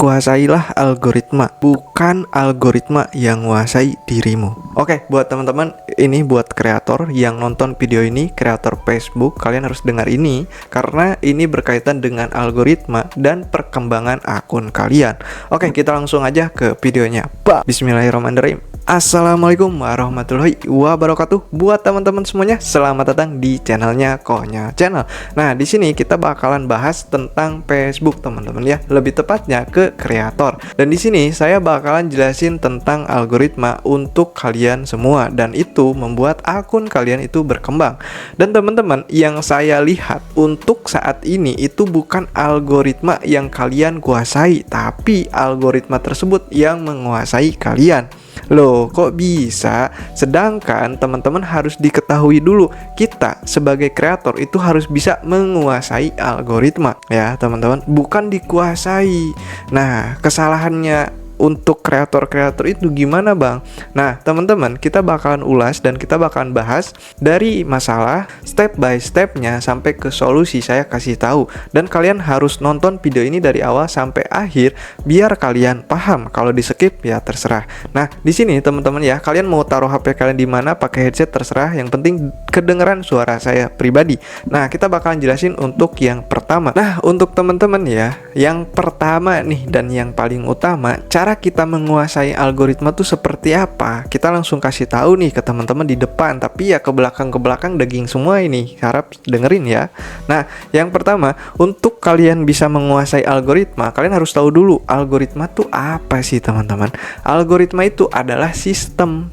Kuasailah algoritma, bukan algoritma yang menguasai dirimu. Oke, buat teman-teman, ini buat kreator yang nonton video ini, kreator Facebook, kalian harus dengar ini karena ini berkaitan dengan algoritma dan perkembangan akun kalian. Oke, kita langsung aja ke videonya. Bismillahirrahmanirrahim. Assalamualaikum warahmatullahi wabarakatuh. Buat teman-teman semuanya, selamat datang di channelnya Konya Channel. Nah, di sini kita bakalan bahas tentang Facebook, teman-teman ya. Lebih tepatnya ke kreator. Dan di sini saya bakalan jelasin tentang algoritma untuk kalian semua, dan itu membuat akun kalian itu berkembang. Dan teman-teman, yang saya lihat untuk saat ini itu bukan algoritma yang kalian kuasai, tapi algoritma tersebut yang menguasai kalian. Loh, kok bisa? Sedangkan teman-teman harus diketahui dulu, kita sebagai kreator itu harus bisa menguasai algoritma ya teman-teman, bukan dikuasai. Nah, kesalahannya untuk kreator-kreator itu gimana bang? Nah teman-teman, kita bakalan ulas dan kita bakalan bahas dari masalah step by stepnya sampai ke solusi saya kasih tahu. Dan kalian harus nonton video ini dari awal sampai akhir biar kalian paham. Kalau di skip ya terserah. Nah di sini teman-teman ya, kalian mau taruh HP kalian di mana, pakai headset terserah. Yang penting kedengeran suara saya pribadi. Nah kita bakalan jelasin untuk yang pertama. Nah untuk teman-teman ya, yang pertama nih dan yang paling utama, cara kita menguasai algoritma tuh seperti apa? Kita langsung kasih tahu nih ke teman-teman di depan, tapi ya ke belakang daging semua ini. Harap dengerin ya. Nah, yang pertama, untuk kalian bisa menguasai algoritma, kalian harus tahu dulu algoritma tuh apa sih, teman-teman? Algoritma itu adalah sistem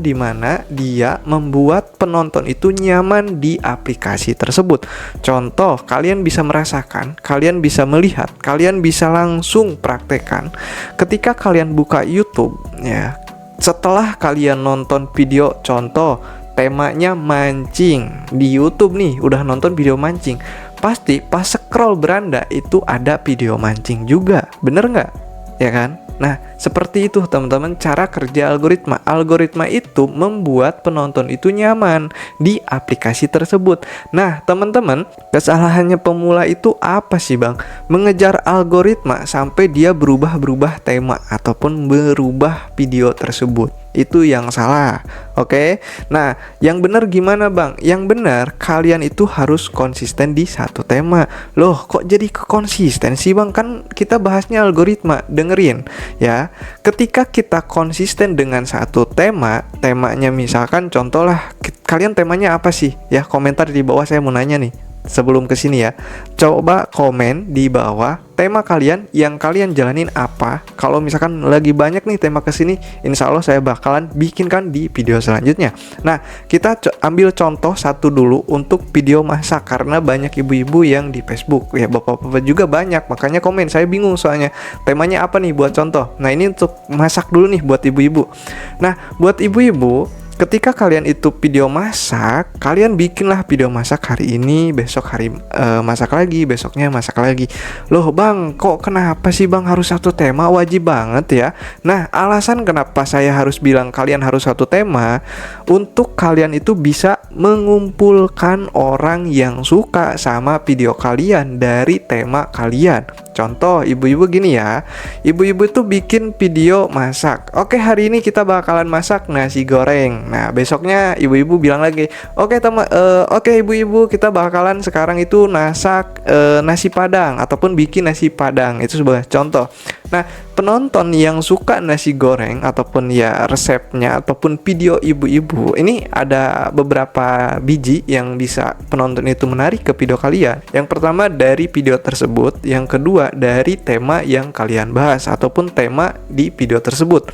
di mana dia membuat penonton itu nyaman di aplikasi tersebut. Contoh, kalian bisa merasakan, kalian bisa melihat, kalian bisa langsung praktekkan ketika kalian buka YouTube ya. Setelah kalian nonton video, contoh temanya mancing di YouTube nih, udah nonton video mancing, pasti pas scroll beranda itu ada video mancing juga, bener nggak? Ya kan? Nah, seperti itu teman-teman cara kerja algoritma. Algoritma itu membuat penonton itu nyaman di aplikasi tersebut. Nah, teman-teman, kesalahannya pemula itu apa sih, Bang? Mengejar algoritma sampai dia berubah-berubah tema ataupun berubah video tersebut. Itu yang salah. Oke. Nah, yang benar gimana, Bang? Yang benar kalian itu harus konsisten di satu tema. Loh, kok jadi konsisten sih, Bang? Kan kita bahasnya algoritma. Dengerin ya. Ketika kita konsisten dengan satu tema, temanya misalkan contoh lah, kalian temanya apa sih? Ya, komentar di bawah, saya mau nanya nih. Sebelum kesini ya, coba komen di bawah tema kalian yang kalian jalanin apa. Kalau misalkan lagi banyak nih tema kesini, insya Allah saya bakalan bikinkan di video selanjutnya. Nah, kita ambil contoh satu dulu untuk video masak, karena banyak ibu-ibu yang di Facebook ya, bapak-bapak juga banyak, makanya komen. Saya bingung soalnya temanya apa nih buat contoh. Nah ini untuk masak dulu nih buat ibu-ibu. Nah buat ibu-ibu, ketika kalian itu video masak, kalian bikinlah video masak hari ini, besok hari masak lagi, besoknya masak lagi. Loh bang, kok kenapa sih bang harus satu tema? Wajib banget ya. Nah, alasan kenapa saya harus bilang kalian harus satu tema, untuk kalian itu bisa mengumpulkan orang yang suka sama video kalian dari tema kalian. Contoh, ibu-ibu gini ya, ibu-ibu tuh bikin video masak. Oke, hari ini kita bakalan masak nasi goreng. Nah, besoknya ibu-ibu bilang lagi, oke ibu-ibu, kita bakalan sekarang itu masak nasi padang ataupun bikin nasi padang. Itu sebuah contoh. Nah, penonton yang suka nasi goreng ataupun ya resepnya ataupun video ibu-ibu, ini ada beberapa biji yang bisa penonton itu menarik ke video kalian. Yang pertama dari video tersebut, yang kedua dari tema yang kalian bahas ataupun tema di video tersebut.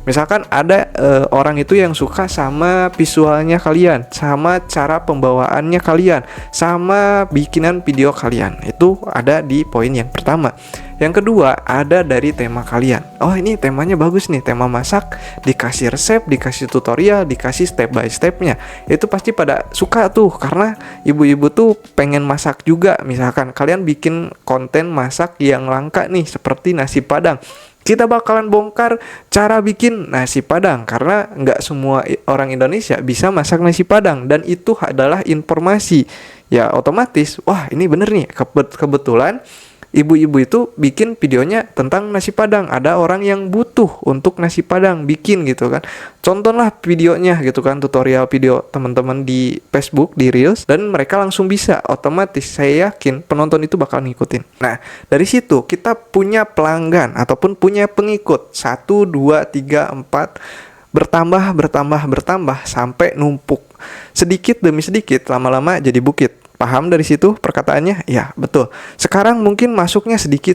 Misalkan ada orang itu yang suka sama visualnya kalian, sama cara pembawaannya kalian, sama bikinan video kalian. Itu ada di poin yang pertama. Yang kedua ada dari tema kalian. Oh ini temanya bagus nih, tema masak, dikasih resep, dikasih tutorial, dikasih step by stepnya. Itu pasti pada suka tuh, karena ibu-ibu tuh pengen masak juga. Misalkan kalian bikin konten masak yang langka nih, seperti nasi padang. Kita bakalan bongkar cara bikin nasi padang, karena nggak semua orang Indonesia bisa masak nasi padang, dan itu adalah informasi. Ya otomatis, wah ini bener nih, kebetulan ibu-ibu itu bikin videonya tentang nasi Padang. Ada orang yang butuh untuk nasi Padang, bikin gitu kan. Contohlah videonya gitu kan, tutorial video teman-teman di Facebook, di Reels, dan mereka langsung bisa. Otomatis saya yakin penonton itu bakal ngikutin. Nah, dari situ kita punya pelanggan ataupun punya pengikut 1, 2, 3, 4, bertambah sampai numpuk. Sedikit demi sedikit, lama-lama jadi bukit. Paham dari situ perkataannya? Ya, betul. Sekarang mungkin masuknya sedikit,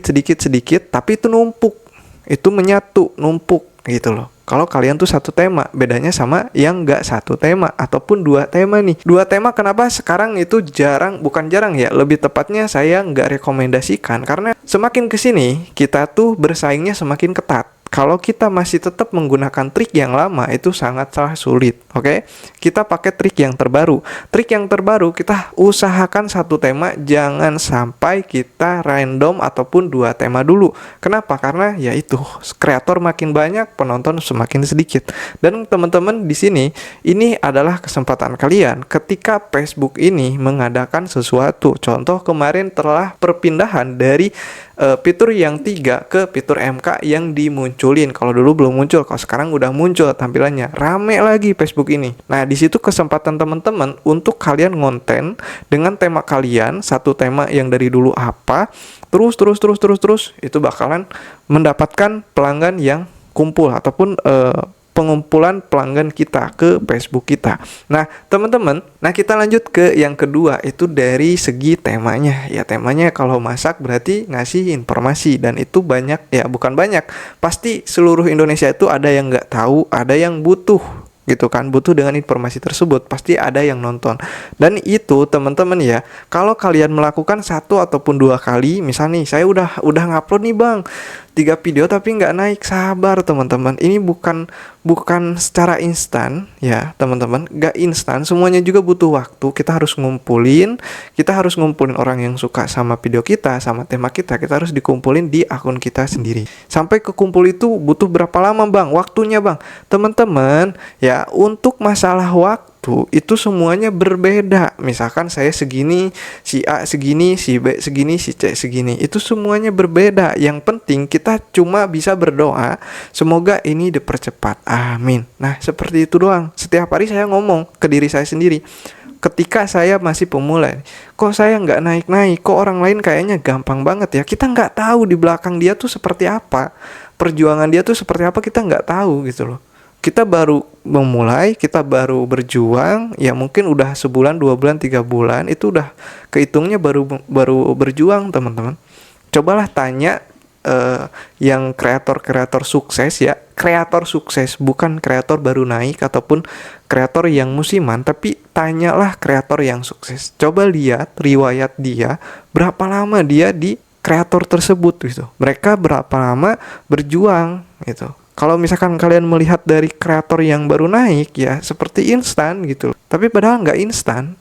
tapi itu numpuk. Itu menyatu, numpuk gitu loh. Kalau kalian tuh satu tema, bedanya sama yang nggak satu tema ataupun dua tema nih. Dua tema kenapa sekarang itu jarang, bukan jarang ya, lebih tepatnya saya nggak rekomendasikan. Karena semakin kesini, kita tuh bersaingnya semakin ketat. Kalau kita masih tetap menggunakan trik yang lama, itu sangatlah sulit. Oke? Kita pakai trik yang terbaru. Trik yang terbaru, kita usahakan satu tema, jangan sampai kita random ataupun dua tema dulu. Kenapa? Karena ya itu, kreator makin banyak, penonton semakin sedikit. Dan teman-teman di sini, ini adalah kesempatan kalian ketika Facebook ini mengadakan sesuatu. Contoh kemarin telah perpindahan dari fitur yang 3 ke fitur MK yang dimunculin. Kalau dulu belum muncul, kalau sekarang udah muncul tampilannya. Rame lagi Facebook ini. Nah, di situ kesempatan teman-teman untuk kalian ngonten dengan tema kalian, satu tema yang dari dulu apa, terus itu bakalan mendapatkan pelanggan yang kumpul ataupun pengumpulan pelanggan kita ke Facebook kita. Nah, teman-teman, kita lanjut ke yang kedua, itu dari segi temanya. Ya, temanya kalau masak berarti ngasih informasi, dan itu banyak, ya bukan banyak, pasti seluruh Indonesia itu ada yang nggak tahu, ada yang butuh gitu kan, butuh dengan informasi tersebut, pasti ada yang nonton. Dan itu teman-teman ya, kalau kalian melakukan satu ataupun dua kali, misal nih saya udah ngupload nih bang 3 video tapi nggak naik, sabar teman-teman. Ini bukan secara instan ya teman-teman, nggak instan, semuanya juga butuh waktu. Kita harus ngumpulin orang yang suka sama video kita, sama tema kita harus dikumpulin di akun kita sendiri. Sampai kekumpul itu butuh berapa lama bang? Waktunya bang, teman-teman ya, untuk masalah waktu itu semuanya berbeda. Misalkan saya segini, si A segini, si B segini, si C segini, itu semuanya berbeda. Yang penting kita cuma bisa berdoa semoga ini dipercepat, amin. Nah, seperti itu doang. Setiap hari saya ngomong ke diri saya sendiri, ketika saya masih pemula, kok saya nggak naik-naik, kok orang lain kayaknya gampang banget ya. Kita nggak tahu di belakang dia tuh seperti apa, perjuangan dia tuh seperti apa, kita nggak tahu gitu loh. Kita baru memulai, kita baru berjuang, ya mungkin udah sebulan, 2 bulan, 3 bulan, itu udah kehitungnya baru berjuang teman-teman. Cobalah tanya yang kreator sukses ya, kreator sukses, bukan kreator baru naik ataupun kreator yang musiman, tapi tanyalah kreator yang sukses. Coba lihat riwayat dia, berapa lama dia di kreator tersebut gitu. Mereka berapa lama berjuang gitu. Kalau misalkan kalian melihat dari kreator yang baru naik ya seperti instan gitu, tapi padahal nggak instan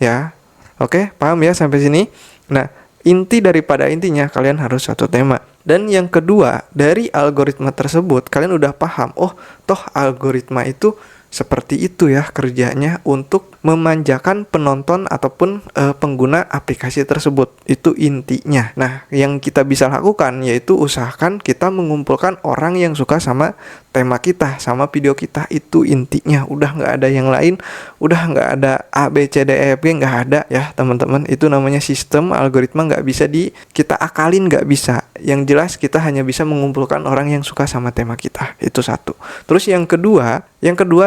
ya. Oke, paham ya sampai sini? Nah, inti daripada intinya kalian harus satu tema. Dan yang kedua, dari algoritma tersebut kalian udah paham, oh toh algoritma itu seperti itu ya kerjanya untuk memanjakan penonton ataupun pengguna aplikasi tersebut. Itu intinya. Nah, yang kita bisa lakukan yaitu usahakan kita mengumpulkan orang yang suka sama tema kita, sama video kita. Itu intinya. Udah nggak ada yang lain, udah nggak ada A, B, C, D, E, F, G, nggak ada ya teman-teman. Itu namanya sistem, algoritma nggak bisa kita akalin, nggak bisa. Yang jelas kita hanya bisa mengumpulkan orang yang suka sama tema kita. Itu satu. Terus yang kedua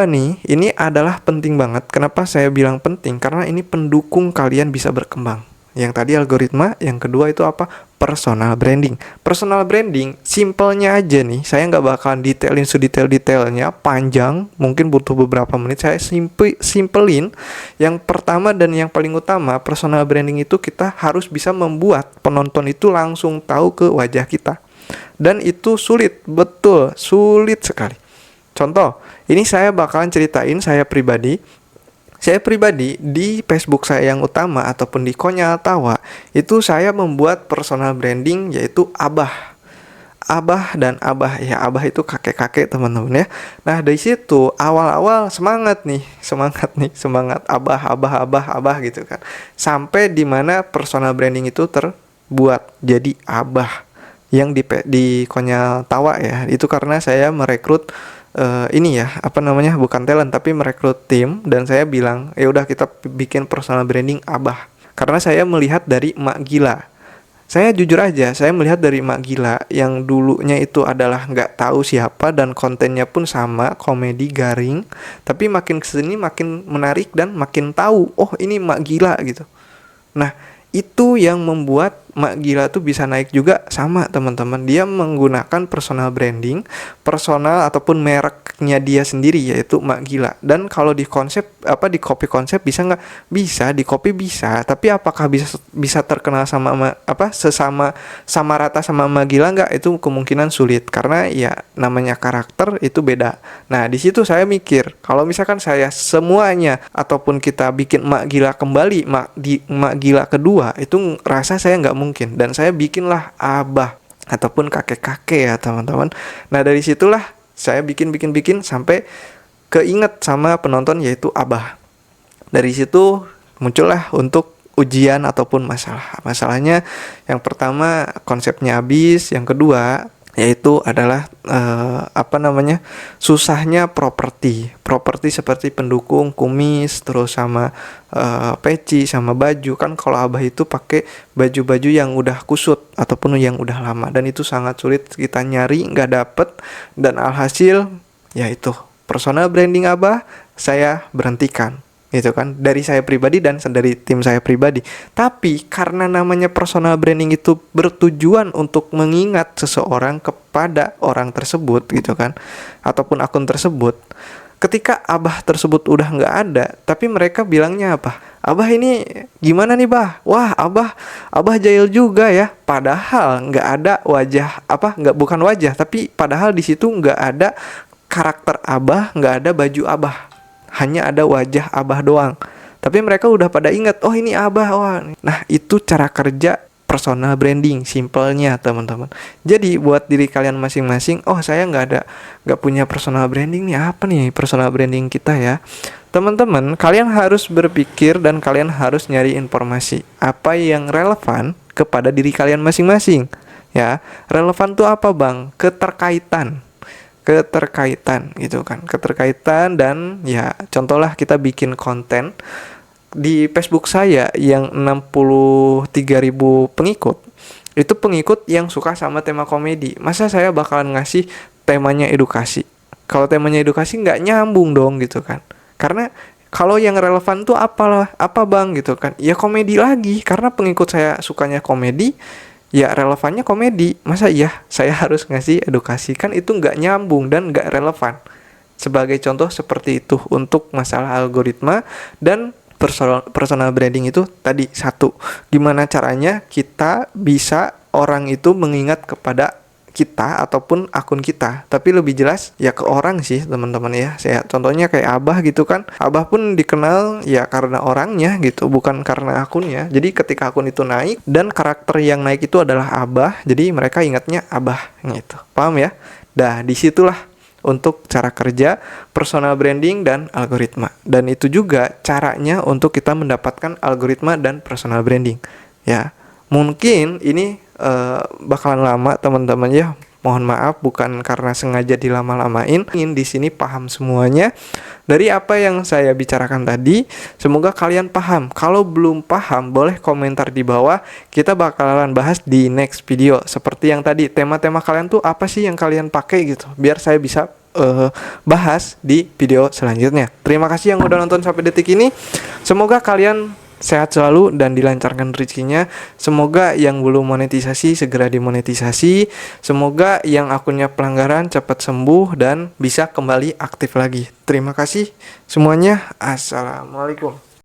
nih, ini adalah penting banget. Kenapa saya bilang penting? Karena ini pendukung kalian bisa berkembang. Yang tadi algoritma, yang kedua itu apa? Personal branding. Personal branding, simpelnya aja nih, saya nggak bakalan detailin sedetail-detailnya, panjang, mungkin butuh beberapa menit. Saya simpelin. Yang pertama dan yang paling utama, personal branding itu kita harus bisa membuat penonton itu langsung tahu ke wajah kita. Dan itu sulit, betul, sulit sekali. Contoh, ini saya bakalan ceritain saya pribadi di Facebook saya yang utama ataupun di Konyol Tawa, itu saya membuat personal branding yaitu Abah dan Abah. Ya, Abah itu kakek-kakek teman-teman ya. Nah, dari situ awal-awal semangat Abah gitu kan. Sampai di mana personal branding itu buat jadi Abah yang di Konyol Tawa ya. Itu karena saya merekrut ini ya, apa namanya, bukan talent tapi merekrut tim, dan saya bilang ya udah kita bikin personal branding Abah. Karena saya melihat dari Mak Gila. Saya jujur aja, saya melihat dari Mak Gila yang dulunya itu adalah nggak tahu siapa dan kontennya pun sama, komedi garing. Tapi makin kesini makin menarik dan makin tahu, oh ini Mak Gila gitu. Nah, itu yang membuat Mak Gila tuh bisa naik juga sama teman-teman. Dia menggunakan personal branding, personal ataupun mereknya dia sendiri yaitu Mak Gila. Dan kalau di konsep di copy konsep bisa nggak? Bisa, di copy bisa. Tapi apakah bisa terkenal sama sama rata sama Mak Gila nggak? Itu kemungkinan sulit karena ya namanya karakter itu beda. Nah di situ saya mikir kalau misalkan saya semuanya ataupun kita bikin Mak Gila kembali, Mak Gila kedua, itu rasa saya nggak mungkin, dan saya bikinlah Abah ataupun kakek-kakek ya teman-teman. Nah dari situlah saya bikin sampai keinget sama penonton yaitu Abah. Dari situ muncullah untuk ujian ataupun masalahnya. Yang pertama konsepnya habis, yang kedua yaitu adalah susahnya properti seperti pendukung, kumis, terus sama peci sama baju. Kan kalau Abah itu pakai baju-baju yang udah kusut ataupun yang udah lama, dan itu sangat sulit kita nyari, nggak dapet, dan alhasil yaitu personal branding Abah saya berhentikan gitu kan, dari saya pribadi dan dari tim saya pribadi. Tapi karena namanya personal branding itu bertujuan untuk mengingat seseorang kepada orang tersebut gitu kan, ataupun akun tersebut. Ketika Abah tersebut udah nggak ada, tapi mereka bilangnya apa? Abah ini gimana nih Bah? Wah Abah jahil juga ya. Padahal nggak ada wajah bukan wajah, tapi padahal di situ nggak ada karakter Abah, nggak ada baju Abah. Hanya ada wajah Abah doang. Tapi mereka udah pada ingat, oh ini Abah. Wah. Nah itu cara kerja personal branding, simpelnya teman-teman. Jadi buat diri kalian masing-masing, oh saya nggak punya personal branding nih, apa nih personal branding kita ya? Teman-teman, kalian harus berpikir dan kalian harus nyari informasi apa yang relevan kepada diri kalian masing-masing. Ya, relevan tuh apa bang? Keterkaitan gitu kan, keterkaitan. Dan ya contohlah kita bikin konten di Facebook saya yang 63.000 pengikut, itu pengikut yang suka sama tema komedi. Masa saya bakalan ngasih temanya edukasi? Kalau temanya edukasi nggak nyambung dong gitu kan. Karena kalau yang relevan tuh apa bang gitu kan, ya komedi lagi, karena pengikut saya sukanya komedi, ya relevannya komedi. Masa iya saya harus ngasih edukasi? Kan itu nggak nyambung dan nggak relevan. Sebagai contoh seperti itu untuk masalah algoritma dan personal branding itu tadi. Satu, gimana caranya kita bisa orang itu mengingat kepada kita ataupun akun kita, tapi lebih jelas ya ke orang sih teman-teman ya. Saya contohnya kayak Abah gitu kan, Abah pun dikenal ya karena orangnya gitu, bukan karena akunnya. Jadi ketika akun itu naik dan karakter yang naik itu adalah Abah, jadi mereka ingatnya Abah gitu, paham ya? Dah disitulah untuk cara kerja personal branding dan algoritma, dan itu juga caranya untuk kita mendapatkan algoritma dan personal branding ya. Mungkin ini bakalan lama teman-teman ya, mohon maaf, bukan karena sengaja dilama-lamain. Ingin di sini paham semuanya dari apa yang saya bicarakan tadi. Semoga kalian paham. Kalau belum paham boleh komentar di bawah, kita bakalan bahas di next video. Seperti yang tadi, tema-tema kalian tuh apa sih yang kalian pakai gitu, biar saya bisa bahas di video selanjutnya. Terima kasih yang udah nonton sampai detik ini. Semoga kalian sehat selalu dan dilancarkan rezekinya. Semoga yang belum monetisasi segera dimonetisasi. Semoga yang akunnya pelanggaran cepat sembuh dan bisa kembali aktif lagi. Terima kasih semuanya. Assalamualaikum.